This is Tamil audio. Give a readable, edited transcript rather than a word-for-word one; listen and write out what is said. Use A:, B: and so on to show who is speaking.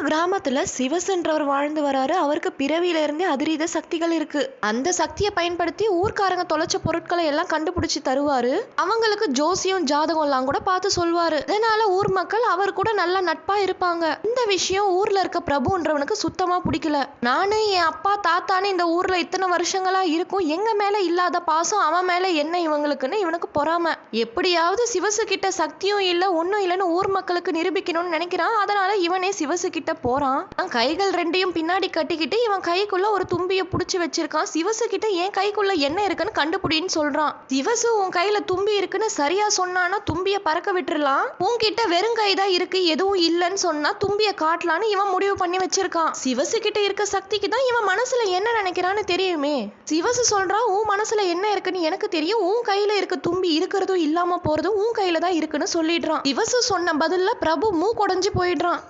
A: கிராமத்துல சிவசுன்றவர் வாழ்ந்து வராரு. அவருக்கு பிறவியில இருந்தே அதீத சக்திகள் இருக்கு. அந்த சக்தியை பயன்படுத்தி ஊர்க்காரங்க தொலைச்ச பொருட்களை எல்லாம் கண்டுபிடிச்சு தருவாரு. அவங்களுக்கு ஜோசியம் ஜாதகம் எல்லாம் கூட பார்த்து சொல்வாரு. இதனால ஊர் மக்கள் அவர் கூட நல்ல நட்பா இருப்பாங்க. இந்த விஷயம் ஊர்ல இருக்க பிரபுன்றவனுக்கு சுத்தமா பிடிக்கல. நானு என் அப்பா தாத்தானு இந்த ஊர்ல இத்தனை வருஷங்களா இருக்கும், எங்க மேல இல்லாத பாசம் அவன் மேல என்ன இவங்களுக்குன்னு இவனுக்கு பொறாம. எப்படியாவது சிவசு கிட்ட சக்தியும் இல்ல ஒன்னும் இல்லைன்னு ஊர் மக்களுக்கு நிரூபிக்கணும்னு நினைக்கிறான். அதனால இவனே சிவசு கிட்ட போறான். கைகள் ரெண்டையும் பின்னாடி கட்டிக்கிட்டு இவன் கைக்குள்ள ஒரு தும்பிய புடிச்சு வச்சிருக்கான். சிவசு கிட்ட என் கைக்குள்ள என்ன இருக்குன்னு கண்டுபிடின்னு சொல்றான். சிவசு உன் கையில தும்பி இருக்குன்னு சரியா சொன்னானா தும்பிய பறக்க விட்டுறலாம். உன்கிட்ட வெறும் கைதான் இருக்கு எதுவும் இல்லைன்னு சொன்னா தும்பிய காட்டலான்னு இவன் முடிவு பண்ணி வச்சிருக்கான். சிவசு கிட்ட இருக்க சக்திக்கு தான் இவன் மனசுல என்ன நினைக்கிறான்னு தெரியுமே. சிவசு சொல்றான், உன் மனசுல என்ன இருக்குன்னு எனக்கு தெரியும், உன் கையில இருக்க தும்பி இருக்கிறதும் இல்லாம போறதும் உன் கையில தான் இருக்குன்னு சொல்லிடுறான். சிவசு சொன்ன பதில்ல பிரபு மூக்குடைஞ்சு போயிடுறான்.